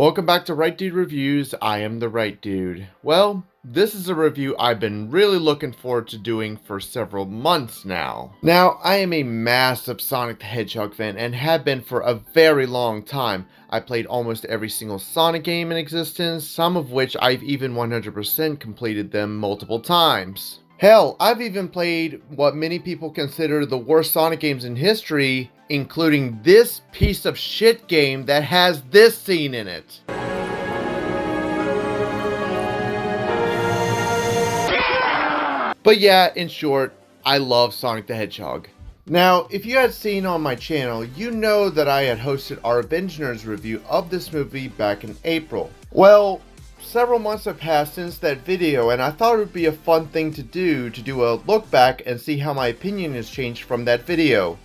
Welcome back to Right Dude Reviews. I am the Right Dude. Well, this is a review I've been really looking forward to doing for several months now. Now, I am a massive Sonic the Hedgehog fan and have been for a very long time. I played almost every single Sonic game in existence, some of which I've even 100% completed them multiple times. Hell, I've even played what many people consider the worst Sonic games in history, including this piece of shit game that has this scene in it. But yeah, in short, I love Sonic the Hedgehog. Now, if you had seen on my channel, you know that I had hosted our Avengers review of this movie back in April. Well, several months have passed since that video, and I thought it would be a fun thing to do a look back and see how my opinion has changed from that video.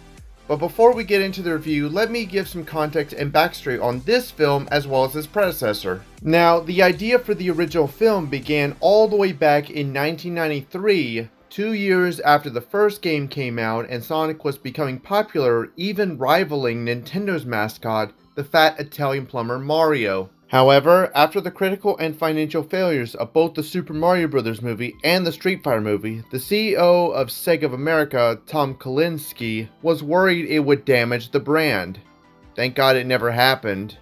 But before we get into the review, let me give some context and backstory on this film as well as its predecessor. Now, the idea for the original film began all the way back in 1993, 2 years after the first game came out and Sonic was becoming popular, even rivaling Nintendo's mascot, the fat Italian plumber Mario. However, after the critical and financial failures of both the Super Mario Bros. Movie and the Street Fighter movie, the CEO of Sega of America, Tom Kalinske, was worried it would damage the brand. Thank God it never happened.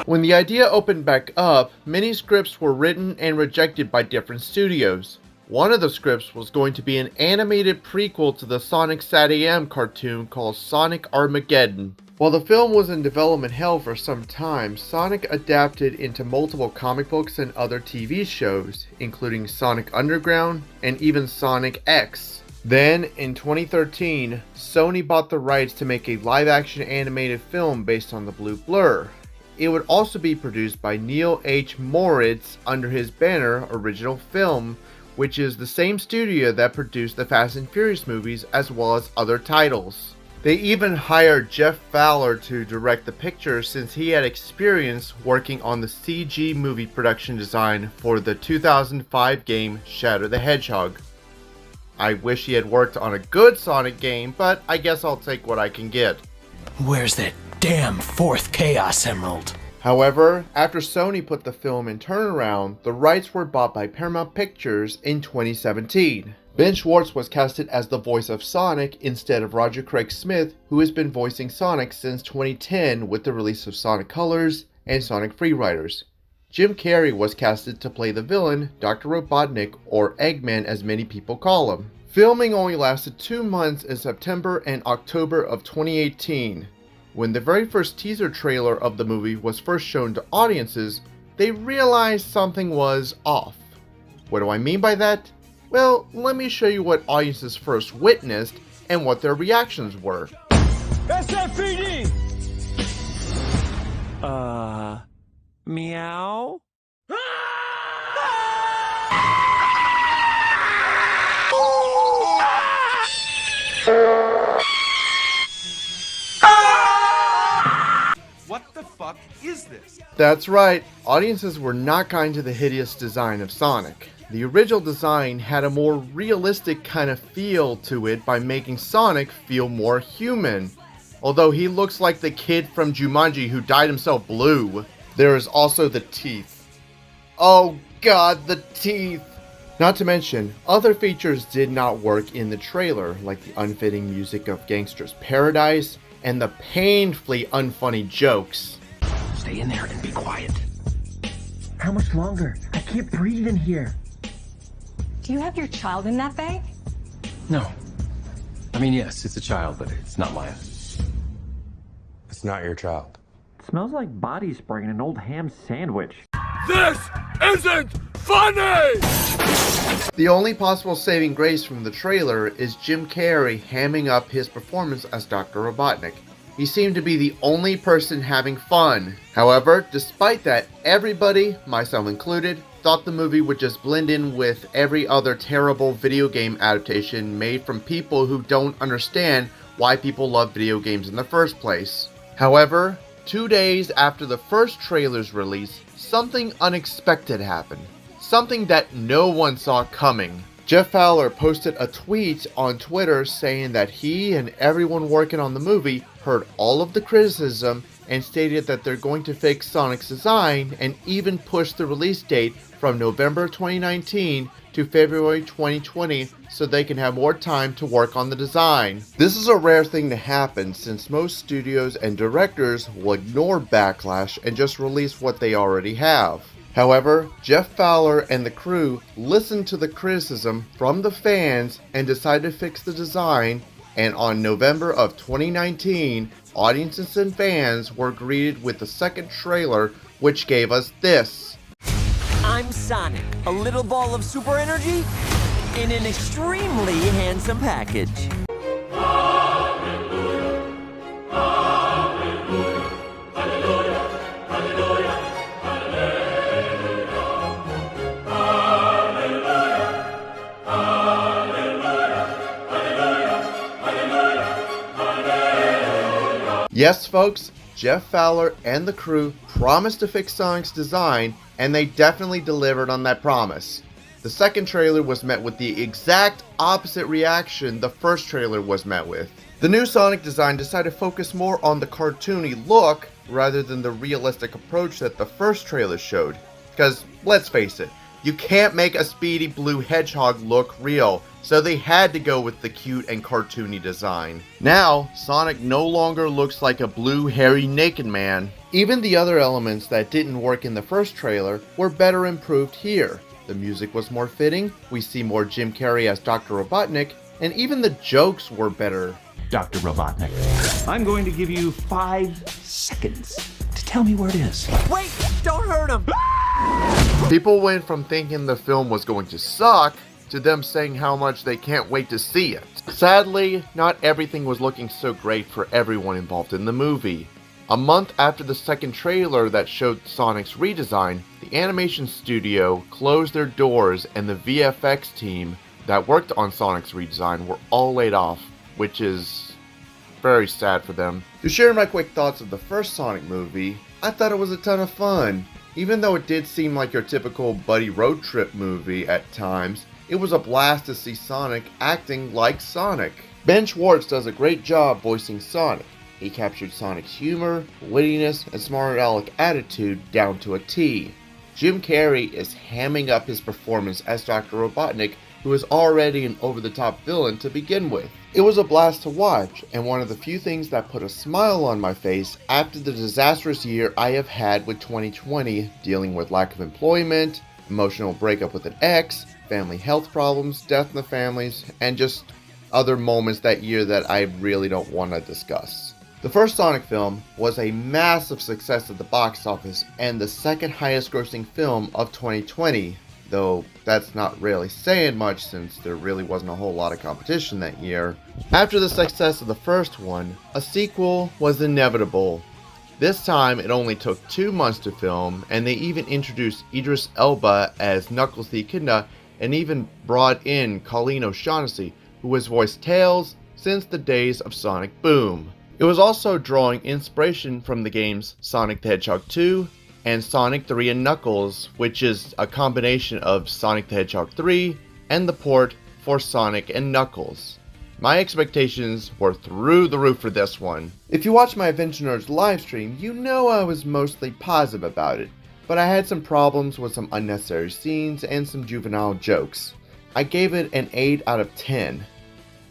When the idea opened back up, many scripts were written and rejected by different studios. One of the scripts was going to be an animated prequel to the Sonic SatAM cartoon called Sonic Armageddon. While the film was in development hell for some time, Sonic adapted into multiple comic books and other TV shows, including Sonic Underground and even Sonic X. Then, in 2013, Sony bought the rights to make a live-action animated film based on the Blue Blur. It would also be produced by Neil H. Moritz under his banner Original Film, which is the same studio that produced the Fast and Furious movies as well as other titles. They even hired Jeff Fowler to direct the picture since he had experience working on the CG movie production design for the 2005 game Shadow the Hedgehog. I wish he had worked on a good Sonic game, but I guess I'll take what I can get. Where's that damn fourth Chaos Emerald? However, after Sony put the film in turnaround, the rights were bought by Paramount Pictures in 2017. Ben Schwartz was casted as the voice of Sonic instead of Roger Craig Smith, who has been voicing Sonic since 2010 with the release of Sonic Colors and Sonic Free Riders. Jim Carrey was casted to play the villain, Dr. Robotnik, or Eggman as many people call him. Filming only lasted 2 months in September and October of 2018. When the very first teaser trailer of the movie was first shown to audiences, they realized something was off. What do I mean by that? Well, let me show you what audiences first witnessed and what their reactions were. SFPD! Meow? What the fuck is this? That's right, audiences were not kind to the hideous design of Sonic. The original design had a more realistic kind of feel to it by making Sonic feel more human. Although he looks like the kid from Jumanji who dyed himself blue. There is also the teeth. Oh god, the teeth! Not to mention, other features did not work in the trailer, like the unfitting music of Gangster's Paradise and the painfully unfunny jokes. Stay in there and be quiet. How much longer? I can't breathe in here. Do you have your child in that bag? No. I mean, yes, it's a child, but it's not mine. It's not your child. It smells like body spray in an old ham sandwich. This isn't funny! The only possible saving grace from the trailer is Jim Carrey hamming up his performance as Dr. Robotnik. He seemed to be the only person having fun. However, despite that, everybody, myself included, thought the movie would just blend in with every other terrible video game adaptation made from people who don't understand why people love video games in the first place. However, 2 days after the first trailer's release, something unexpected happened. Something that no one saw coming. Jeff Fowler posted a tweet on Twitter saying that he and everyone working on the movie heard all of the criticism and stated that they're going to fix Sonic's design and even push the release date from November 2019 to February 2020 so they can have more time to work on the design. This is a rare thing to happen since most studios and directors will ignore backlash and just release what they already have. However, Jeff Fowler and the crew listened to the criticism from the fans and decided to fix the design, and on November of 2019, audiences and fans were greeted with the second trailer, which gave us this. I'm Sonic, a little ball of super energy in an extremely handsome package. Yes, folks, Jeff Fowler and the crew promised to fix Sonic's design, and they definitely delivered on that promise. The second trailer was met with the exact opposite reaction the first trailer was met with. The new Sonic design decided to focus more on the cartoony look rather than the realistic approach that the first trailer showed. Because, let's face it, you can't make a speedy blue hedgehog look real, so they had to go with the cute and cartoony design. Now, Sonic no longer looks like a blue hairy naked man. Even the other elements that didn't work in the first trailer were better improved here. The music was more fitting, we see more Jim Carrey as Dr. Robotnik, and even the jokes were better. Dr. Robotnik. I'm going to give you 5 seconds to tell me where it is. Wait, don't hurt him! People went from thinking the film was going to suck to them saying how much they can't wait to see it. Sadly, not everything was looking so great for everyone involved in the movie. A month after the second trailer that showed Sonic's redesign, the animation studio closed their doors and the VFX team that worked on Sonic's redesign were all laid off, which is very sad for them. To share my quick thoughts of the first Sonic movie, I thought it was a ton of fun. Even though it did seem like your typical buddy road trip movie at times, it was a blast to see Sonic acting like Sonic. Ben Schwartz does a great job voicing Sonic. He captured Sonic's humor, wittiness, and smart aleck attitude down to a T. Jim Carrey is hamming up his performance as Dr. Robotnik, who is already an over-the-top villain to begin with. It was a blast to watch, and one of the few things that put a smile on my face after the disastrous year I have had with 2020, dealing with lack of employment, emotional breakup with an ex, family health problems, death in the families, and just other moments that year that I really don't want to discuss. The first Sonic film was a massive success at the box office and the second highest grossing film of 2020, though that's not really saying much since there really wasn't a whole lot of competition that year. After the success of the first one, a sequel was inevitable. This time it only took 2 months to film, and they even introduced Idris Elba as Knuckles the Echidna and even brought in Colleen O'Shaughnessy, who has voiced Tails since the days of Sonic Boom. It was also drawing inspiration from the games Sonic the Hedgehog 2 and Sonic 3 and Knuckles, which is a combination of Sonic the Hedgehog 3 and the port for Sonic and Knuckles. My expectations were through the roof for this one. If you watch my Adventure Nerds livestream, you know I was mostly positive about it, but I had some problems with some unnecessary scenes and some juvenile jokes. I gave it an 8 out of 10.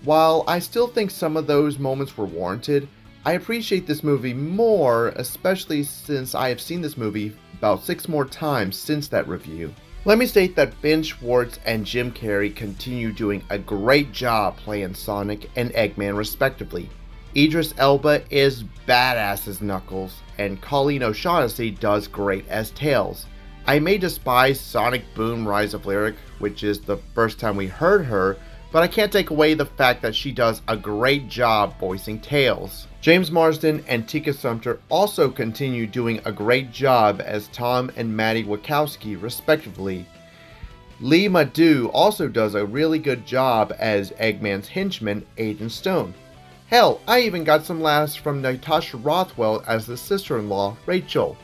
While I still think some of those moments were warranted, I appreciate this movie more, especially since I have seen this movie about 6 more times since that review. Let me state that Ben Schwartz and Jim Carrey continue doing a great job playing Sonic and Eggman respectively. Idris Elba is badass as Knuckles, and Colleen O'Shaughnessy does great as Tails. I may despise Sonic Boom Rise of Lyric, which is the first time we heard her, but I can't take away the fact that she does a great job voicing Tails. James Marsden and Tika Sumpter also continue doing a great job as Tom and Maddie Wachowski respectively. Lee Madu also does a really good job as Eggman's henchman, Aiden Stone. Hell, I even got some laughs from Natasha Rothwell as the sister-in-law, Rachel.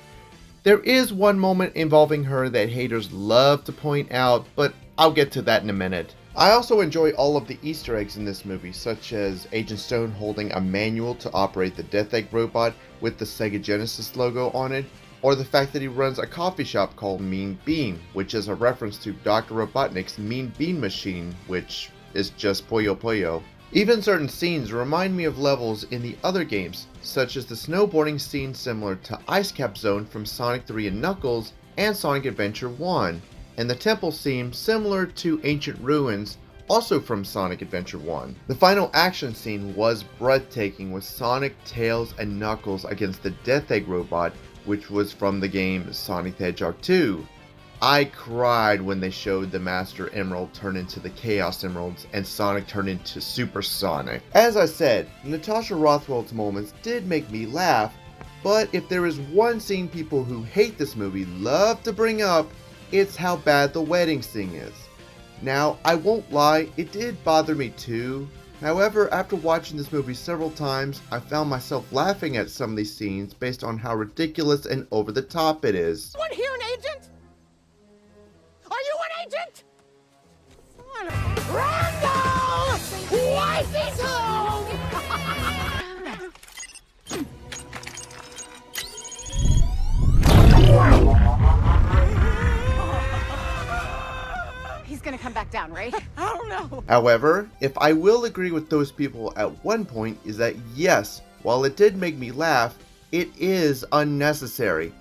There is one moment involving her that haters love to point out, but I'll get to that in a minute. I also enjoy all of the Easter eggs in this movie, such as Agent Stone holding a manual to operate the Death Egg robot with the Sega Genesis logo on it, or the fact that he runs a coffee shop called Mean Bean, which is a reference to Dr. Robotnik's Mean Bean machine, which is just Puyo Puyo. Even certain scenes remind me of levels in the other games, such as the snowboarding scene similar to Ice Cap Zone from Sonic 3 and Knuckles and Sonic Adventure 1, and the temple scene similar to Ancient Ruins, also from Sonic Adventure 1. The final action scene was breathtaking with Sonic, Tails, and Knuckles against the Death Egg robot, which was from the game Sonic the Hedgehog 2. I cried when they showed the Master Emerald turn into the Chaos Emeralds and Sonic turn into Super Sonic. As I said, Natasha Rothwell's moments did make me laugh, but if there is one scene people who hate this movie love to bring up, it's how bad the wedding scene is. Now, I won't lie, it did bother me too. However, after watching this movie several times, I found myself laughing at some of these scenes based on how ridiculous and over the top it is. Anyone here an agent? Are you an agent? Randall! Wife is home! He's gonna come back down, right? I don't know. However, if I will agree with those people at one point is that yes, while it did make me laugh, it is unnecessary.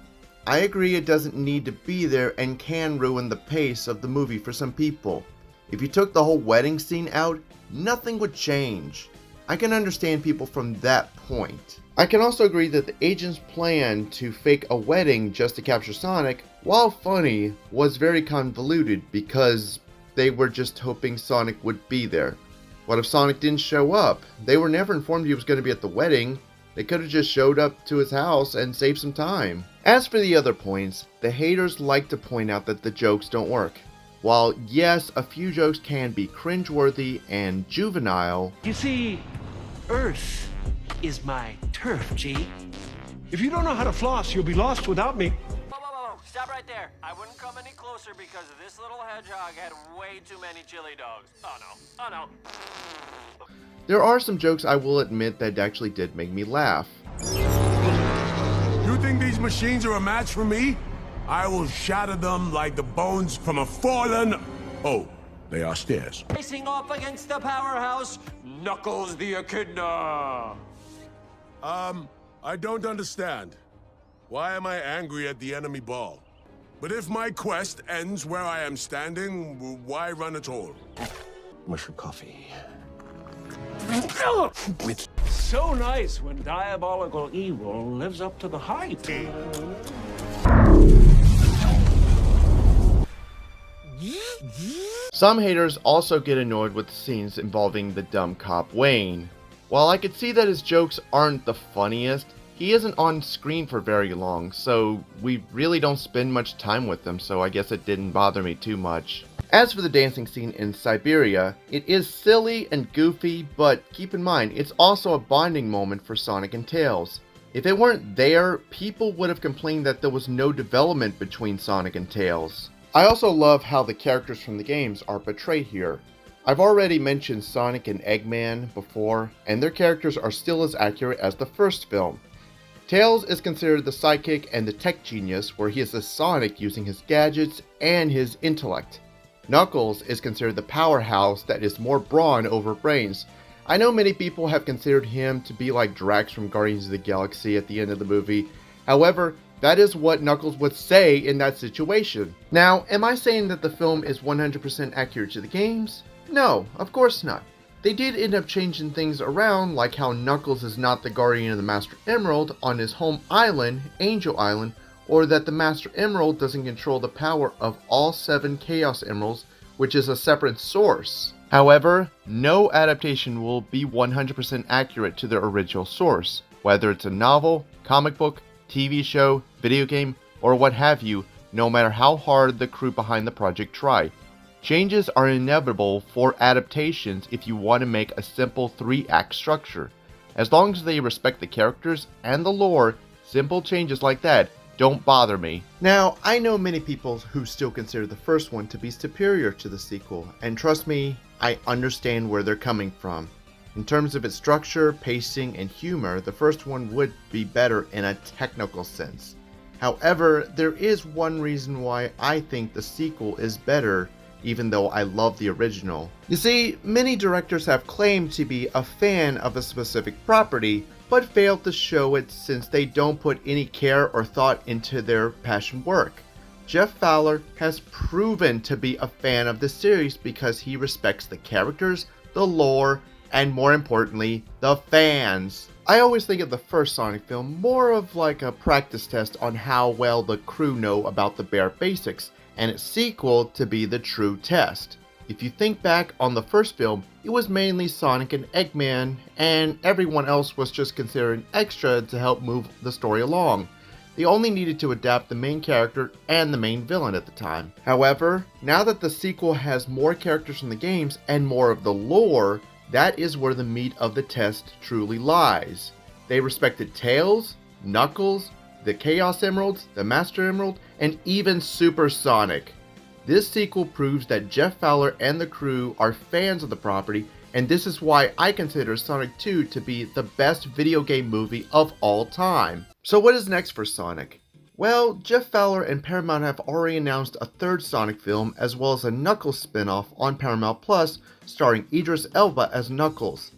I agree it doesn't need to be there and can ruin the pace of the movie for some people. If you took the whole wedding scene out, nothing would change. I can understand people from that point. I can also agree that the agent's plan to fake a wedding just to capture Sonic, while funny, was very convoluted because they were just hoping Sonic would be there. What if Sonic didn't show up? They were never informed he was going to be at the wedding. They could have just showed up to his house and saved some time. As for the other points, the haters like to point out that the jokes don't work. While yes, a few jokes can be cringeworthy and juvenile, You see, Earth is my turf, G. If you don't know how to floss, you'll be lost without me. Whoa. Stop right there. I wouldn't come any closer because this little hedgehog had way too many chili dogs. Oh no. there are some jokes I will admit that actually did make me laugh. You think these machines are a match for me? I will shatter them like the bones from a fallen... Oh, they are stairs. Facing off against the powerhouse, Knuckles the Echidna. I don't understand. Why am I angry at the enemy ball? But if my quest ends where I am standing, why run at all? Where's your coffee? With so nice when diabolical evil lives up to the hype. Some haters also get annoyed with scenes involving the dumb cop Wayne. While I could see that his jokes aren't the funniest, he isn't on screen for very long, so we really don't spend much time with him, so I guess it didn't bother me too much. As for the dancing scene in Siberia, it is silly and goofy, but keep in mind, it's also a bonding moment for Sonic and Tails. If it weren't there, people would have complained that there was no development between Sonic and Tails. I also love how the characters from the games are portrayed here. I've already mentioned Sonic and Eggman before, and their characters are still as accurate as the first film. Tails is considered the sidekick and the tech genius, where he is a Sonic using his gadgets and his intellect. Knuckles is considered the powerhouse that is more brawn over brains. I know many people have considered him to be like Drax from Guardians of the Galaxy at the end of the movie. However, that is what Knuckles would say in that situation. Now, am I saying that the film is 100% accurate to the games? No, of course not. They did end up changing things around, like how Knuckles is not the guardian of the Master Emerald on his home island, Angel Island, or that the Master Emerald doesn't control the power of all 7 Chaos Emeralds, which is a separate source. However, no adaptation will be 100% accurate to the original source, whether it's a novel, comic book, TV show, video game, or what have you, no matter how hard the crew behind the project try. Changes are inevitable for adaptations if you want to make a simple 3-act structure. As long as they respect the characters and the lore, simple changes like that don't bother me. Now, I know many people who still consider the first one to be superior to the sequel, and trust me, I understand where they're coming from. In terms of its structure, pacing, and humor, the first one would be better in a technical sense. However, there is one reason why I think the sequel is better, even though I love the original. You see, many directors have claimed to be a fan of a specific property, but failed to show it since they don't put any care or thought into their passion work. Jeff Fowler has proven to be a fan of the series because he respects the characters, the lore, and more importantly, the fans. I always think of the first Sonic film more of like a practice test on how well the crew know about the bare basics, and its sequel to be the true test. If you think back on the first film, it was mainly Sonic and Eggman, and everyone else was just considered an extra to help move the story along. They only needed to adapt the main character and the main villain at the time. However, now that the sequel has more characters from the games and more of the lore, that is where the meat of the test truly lies. They respected Tails, Knuckles, the Chaos Emeralds, the Master Emerald, and even Super Sonic. This sequel proves that Jeff Fowler and the crew are fans of the property, and this is why I consider Sonic 2 to be the best video game movie of all time. So what is next for Sonic? Well, Jeff Fowler and Paramount have already announced a third Sonic film as well as a Knuckles spin-off on Paramount Plus starring Idris Elba as Knuckles.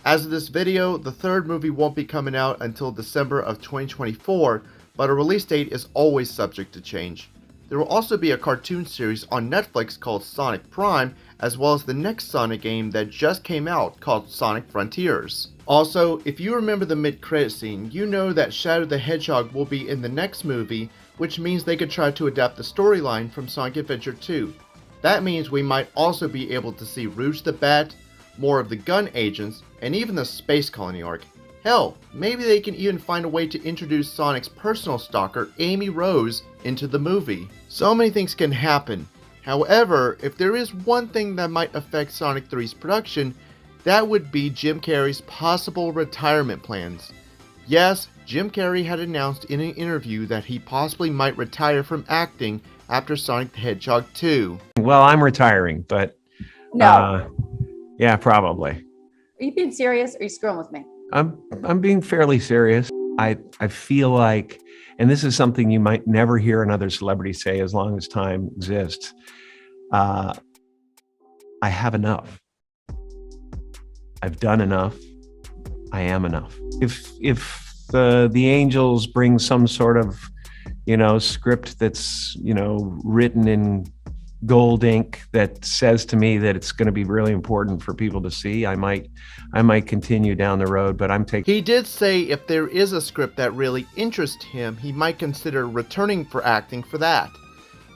As of this video, the third movie won't be coming out until December of 2024, but a release date is always subject to change. There will also be a cartoon series on Netflix called Sonic Prime, as well as the next Sonic game that just came out called Sonic Frontiers. Also, if you remember the mid-credit scene, you know that Shadow the Hedgehog will be in the next movie, which means they could try to adapt the storyline from Sonic Adventure 2. That means we might also be able to see Rouge the Bat, more of the gun agents, and even the space colony arc. Hell, maybe they can even find a way to introduce Sonic's personal stalker, Amy Rose, into the movie. So many things can happen. However, if there is one thing that might affect Sonic 3's production, that would be Jim Carrey's possible retirement plans. Yes, Jim Carrey had announced in an interview that he possibly might retire from acting after Sonic the Hedgehog 2. Well, I'm retiring, but No. yeah, probably. Are you being serious or are you screwing with me? I'm being fairly serious. I feel like, and this is something you might never hear another celebrity say as long as time exists, I have enough. I've done enough. I am enough. If the Angels bring some sort of, script that's, written in gold ink that says to me that it's going to be really important for people to see, I might continue down the road, but I'm taking... He did say if there is a script that really interests him, he might consider returning for acting for that.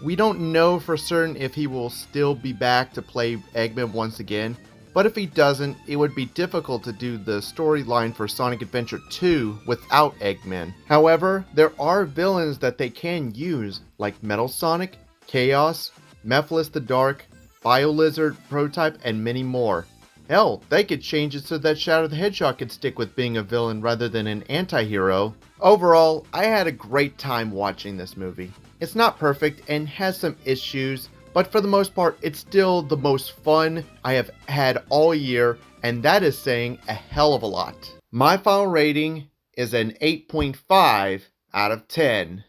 We don't know for certain if he will still be back to play Eggman once again, but if he doesn't, it would be difficult to do the storyline for Sonic Adventure 2 without Eggman. However, there are villains that they can use, like Metal Sonic, Chaos, Mephiles the Dark, BioLizard, Prototype, and many more. Hell, they could change it so that Shadow the Hedgehog could stick with being a villain rather than an anti-hero. Overall, I had a great time watching this movie. It's not perfect and has some issues, but for the most part, it's still the most fun I have had all year, and that is saying a hell of a lot. My final rating is an 8.5 out of 10.